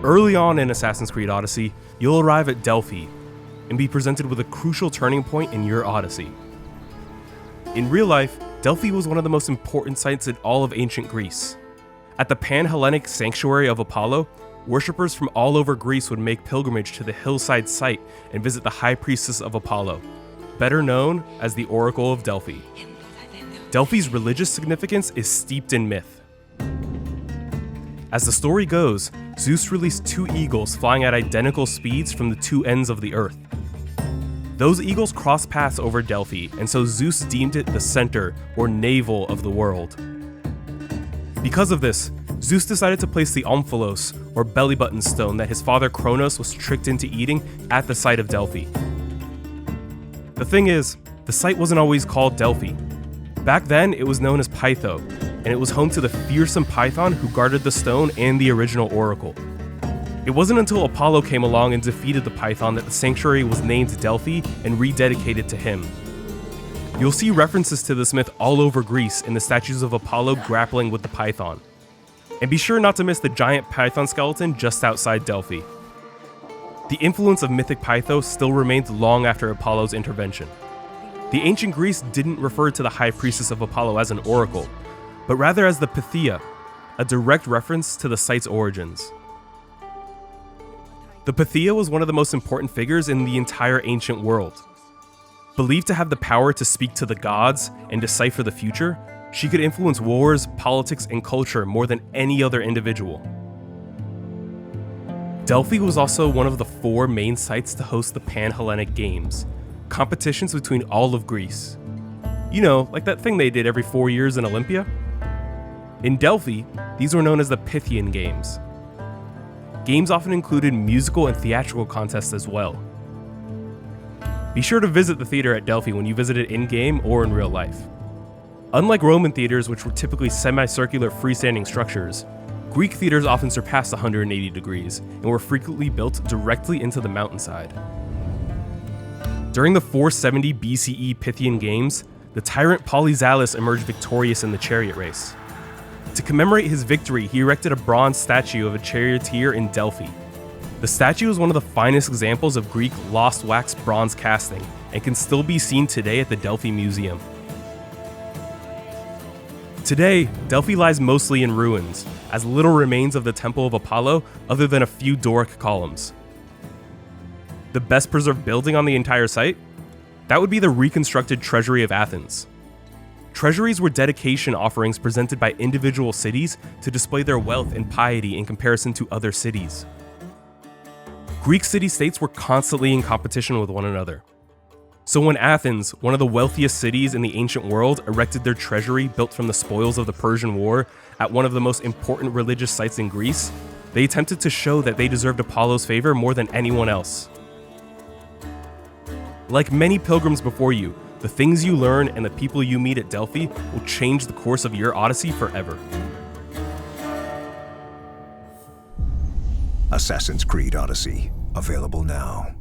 Early on in Assassin's Creed Odyssey, you'll arrive at Delphi and be presented with a crucial turning point in your Odyssey. In real life, Delphi was one of the most important sites in all of ancient Greece. At the Pan-Hellenic sanctuary of Apollo, worshippers from all over Greece would make pilgrimage to the hillside site and visit the high priestess of Apollo, better known as the Oracle of Delphi. Delphi's religious significance is steeped in myth. As the story goes, Zeus released two eagles flying at identical speeds from the two ends of the earth. Those eagles crossed paths over Delphi, and so Zeus deemed it the center or navel of the world. Because of this, Zeus decided to place the omphalos, or belly button stone that his father Kronos was tricked into eating, at the site of Delphi. The thing is, the site wasn't always called Delphi. Back then, it was known as Pytho, and it was home to the fearsome Python who guarded the stone and the original oracle. It wasn't until Apollo came along and defeated the Python that the sanctuary was named Delphi and rededicated to him. You'll see references to this myth all over Greece in the statues of Apollo grappling with the Python. And be sure not to miss the giant Python skeleton just outside Delphi. The influence of mythic Pythos still remains long after Apollo's intervention. The ancient Greece didn't refer to the high priestess of Apollo as an oracle, but rather as the PYTHIA, a direct reference to the site's origins. The PYTHIA was one of the most important figures in the entire ancient world. Believed to have the power to speak to the gods and decipher the future, she could influence wars, politics, and culture more than any other individual. Delphi was also one of the 4 main sites to host the Pan-Hellenic Games, competitions between all of Greece. You know, like that thing they did every 4 years in Olympia? In Delphi, these were known as the Pythian Games. Games often included musical and theatrical contests as well. Be sure to visit the theater at Delphi when you visit it in-game or in real life. Unlike Roman theaters, which were typically semicircular freestanding structures, Greek theaters often surpassed 180 degrees and were frequently built directly into the mountainside. During the 470 BCE Pythian Games, the tyrant Polyzalus emerged victorious in the chariot race. To commemorate his victory, he erected a bronze statue of a charioteer in Delphi. The statue is one of the finest examples of Greek lost wax bronze casting and can still be seen today at the Delphi Museum. Today, Delphi lies mostly in ruins, as little remains of the Temple of Apollo other than a few Doric columns. The best preserved building on the entire site? That would be the reconstructed Treasury of Athens. Treasuries were dedication offerings presented by individual cities to display their wealth and piety in comparison to other cities. Greek city-states were constantly in competition with one another. So when Athens, one of the wealthiest cities in the ancient world, erected their treasury built from the spoils of the Persian War at one of the most important religious sites in Greece, they attempted to show that they deserved Apollo's favor more than anyone else. Like many pilgrims before you, the things you learn and the people you meet at Delphi will change the course of your Odyssey forever. Assassin's Creed Odyssey, available now.